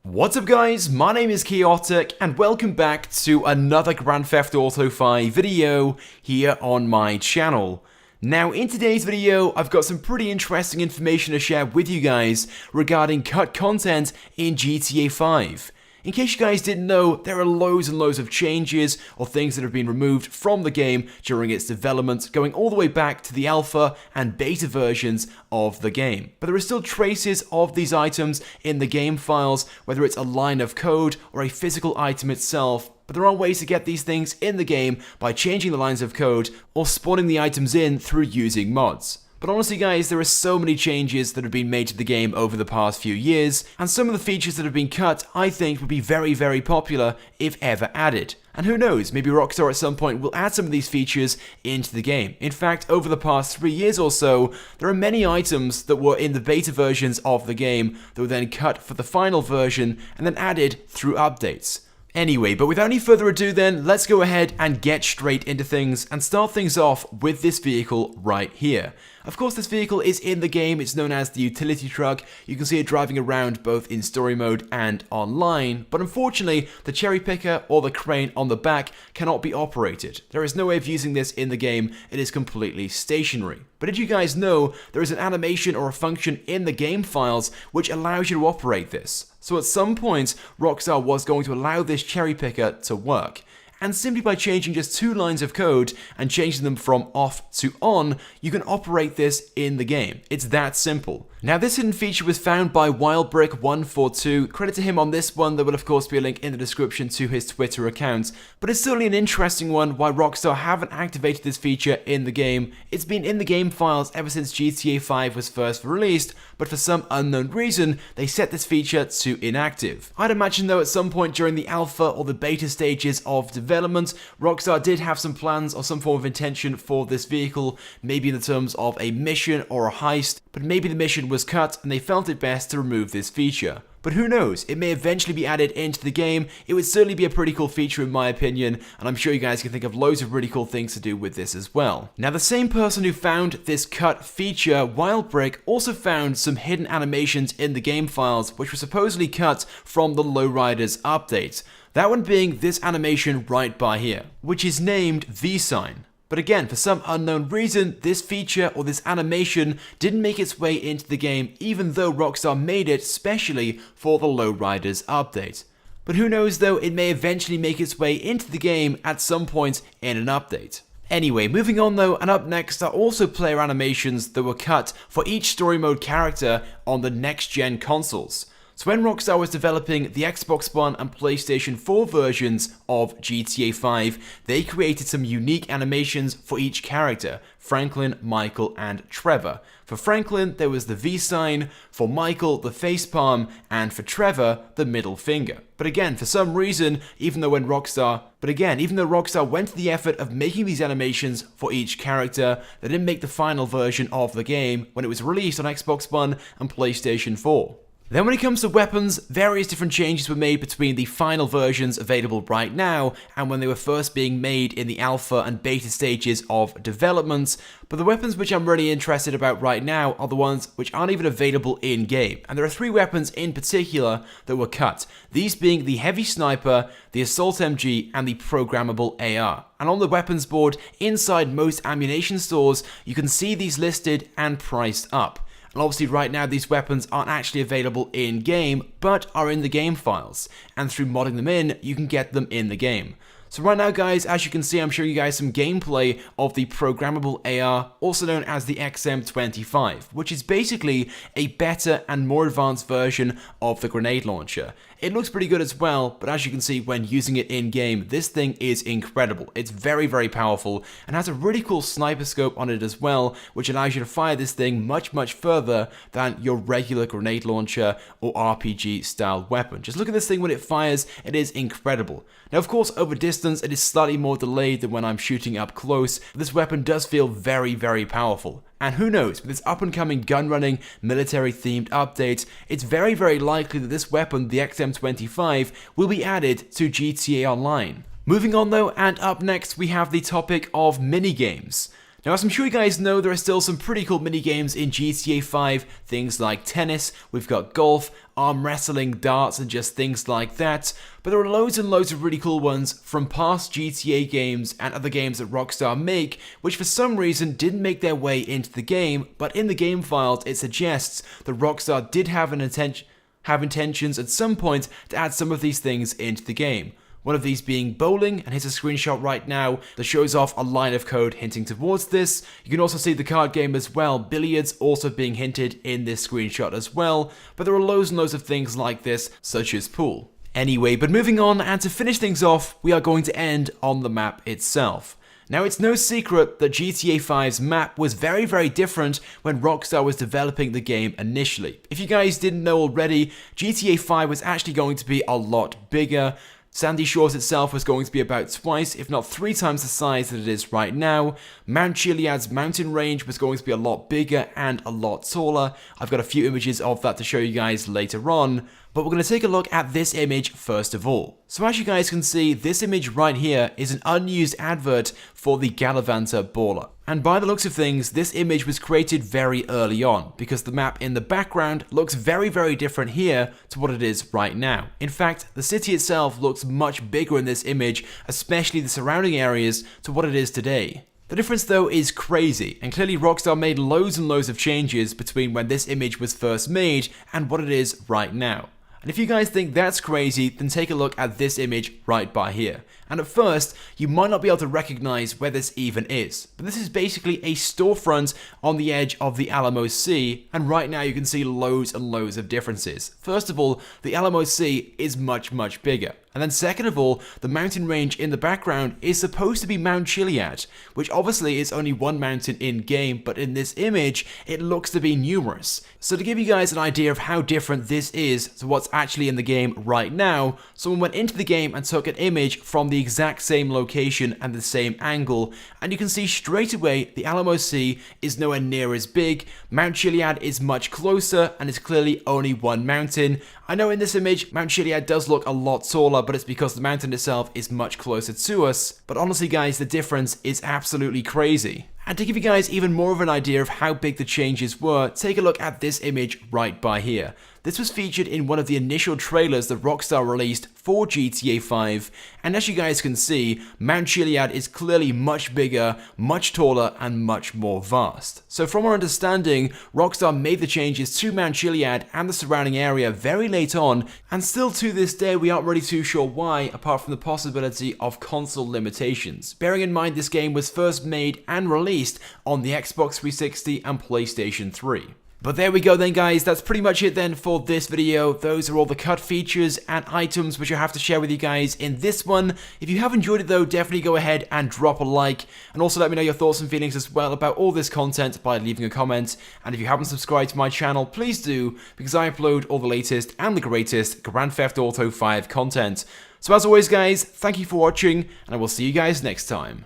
What's up guys, my name is Chaotic and welcome back to another Grand Theft Auto 5 video here on my channel. Now in today's video, I've got some pretty interesting information to share with you guys regarding cut content in GTA 5. In case you guys didn't know, there are loads and loads of changes or things that have been removed from the game during its development, going all the way back to the alpha and beta versions of the game. But there are still traces of these items in the game files, whether it's a line of code or a physical item itself. But there are ways to get these things in the game by changing the lines of code or spawning the items in through using mods. But honestly guys, there are so many changes that have been made to the game over the past few years, and some of the features that have been cut I think would be very popular if ever added. And who knows, maybe Rockstar at some point will add some of these features into the game. In fact, over the past 3 years or so, there are many items that were in the beta versions of the game that were then cut for the final version and then added through updates. Anyway, but without any further ado then, let's go ahead and get straight into things and start things off with this vehicle right here. Of course, this vehicle is in the game, it's known as the utility truck. You can see it driving around both in story mode and online, but unfortunately, the cherry picker or the crane on the back cannot be operated. There is no way of using this in the game, it is completely stationary. But did you guys know there is an animation or a function in the game files which allows you to operate this? So at some point, Rockstar was going to allow this cherry picker to work. And simply by changing just 2 lines of code and changing them from off to on, you can operate this in the game. It's that simple. Now this hidden feature was found by WildBrick142. Credit to him on this one. There will of course be a link in the description to his Twitter account. But it's certainly an interesting one why Rockstar haven't activated this feature in the game. It's been in the game files ever since GTA 5 was first released, but for some unknown reason, they set this feature to inactive. I'd imagine though at some point during the alpha or the beta stages of development, Rockstar did have some plans or some form of intention for this vehicle, maybe in the terms of a mission or a heist, but maybe the mission was cut and they felt it best to remove this feature. But who knows, it may eventually be added into the game. It would certainly be a pretty cool feature in my opinion, and I'm sure you guys can think of loads of really cool things to do with this as well. Now the same person who found this cut feature, WildBrick, also found some hidden animations in the game files which were supposedly cut from the Lowriders update. That one being this animation right by here, which is named V-Sign. But again, for some unknown reason, this feature or this animation didn't make its way into the game even though Rockstar made it specially for the Lowriders update. But who knows though, it may eventually make its way into the game at some point in an update. Anyway, moving on though, and up next are also player animations that were cut for each story mode character on the next gen consoles. So when Rockstar was developing the Xbox One and PlayStation 4 versions of GTA 5, they created some unique animations for each character, Franklin, Michael, and Trevor. For Franklin, there was the V sign, for Michael, the facepalm, and for Trevor, the middle finger. But again, for some reason, even though Rockstar went to the effort of making these animations for each character, they didn't make the final version of the game when it was released on Xbox One and PlayStation 4. Then when it comes to weapons, various different changes were made between the final versions available right now and when they were first being made in the alpha and beta stages of development, but the weapons which I'm really interested about right now are the ones which aren't even available in-game, and there are 3 weapons in particular that were cut, these being the Heavy Sniper, the Assault MG, and the Programmable AR. And on the weapons board inside most ammunition stores, you can see these listed and priced up. And obviously right now these weapons aren't actually available in-game, but are in the game files. And through modding them in, you can get them in the game. So right now guys, as you can see, I'm showing you guys some gameplay of the Programmable AR, also known as the XM25, which is basically a better and more advanced version of the grenade launcher. It looks pretty good as well, but as you can see when using it in-game, this thing is incredible. It's very powerful and has a really cool sniper scope on it as well, which allows you to fire this thing much further than your regular grenade launcher or RPG style weapon. Just look at this thing when it fires, it is incredible. Now of course over distance it is slightly more delayed than when I'm shooting up close, but this weapon does feel very powerful. And who knows, with this up-and-coming gun-running, military-themed update, it's very likely that this weapon, the XM25, will be added to GTA Online. Moving on though, and up next we have the topic of minigames. Now, as I'm sure you guys know, there are still some pretty cool minigames in GTA 5, things like tennis, we've got golf, arm wrestling, darts, and just things like that. But there are loads and loads of really cool ones from past GTA games and other games that Rockstar make, which for some reason didn't make their way into the game, but in the game files it suggests that Rockstar did have intentions at some point to add some of these things into the game. One of these being bowling, and here's a screenshot right now that shows off a line of code hinting towards this. You can also see the card game as well, billiards also being hinted in this screenshot as well, but there are loads and loads of things like this, such as pool. Anyway, but moving on, and to finish things off, we are going to end on the map itself. Now, it's no secret that GTA 5's map was very, very different when Rockstar was developing the game initially. If you guys didn't know already, GTA 5 was actually going to be a lot bigger. Sandy Shores itself was going to be about twice, if not 3 times the size that it is right now. Mount Chiliad's mountain range was going to be a lot bigger and a lot taller. I've got a few images of that to show you guys later on, but we're going to take a look at this image first of all. So as you guys can see, this image right here is an unused advert for the Galavanter Baller. And by the looks of things, this image was created very early on, because the map in the background looks very, very different here to what it is right now. In fact, the city itself looks much bigger in this image, especially the surrounding areas, to what it is today. The difference though is crazy, and clearly Rockstar made loads and loads of changes between when this image was first made and what it is right now. And if you guys think that's crazy, then take a look at this image right by here. And at first, you might not be able to recognize where this even is, but this is basically a storefront on the edge of the Alamo Sea, and right now you can see loads and loads of differences. First of all, the Alamo Sea is much, much bigger. And then second of all, the mountain range in the background is supposed to be Mount Chiliad, which obviously is only one mountain in game, but in this image, it looks to be numerous. So to give you guys an idea of how different this is to what's actually in the game right now, someone went into the game and took an image from the exact same location and the same angle, and you can see straight away the Alamo Sea is nowhere near as big, Mount Chiliad is much closer, and it's clearly only one mountain. I know in this image, Mount Chiliad does look a lot taller, but it's because the mountain itself is much closer to us. But honestly guys, the difference is absolutely crazy. And to give you guys even more of an idea of how big the changes were, take a look at this image right by here. This was featured in one of the initial trailers that Rockstar released for GTA 5, and as you guys can see, Mount Chiliad is clearly much bigger, much taller, and much more vast. So from our understanding, Rockstar made the changes to Mount Chiliad and the surrounding area very late on, and still to this day we aren't really too sure why, apart from the possibility of console limitations. Bearing in mind this game was first made and released on the Xbox 360 and PlayStation 3. But there we go then guys, that's pretty much it then for this video. Those are all the cut features and items which I have to share with you guys in this one. If you have enjoyed it though, definitely go ahead and drop a like, and also let me know your thoughts and feelings as well about all this content by leaving a comment. And if you haven't subscribed to my channel, please do, because I upload all the latest and the greatest Grand Theft Auto 5 content. So as always guys, thank you for watching, and I will see you guys next time.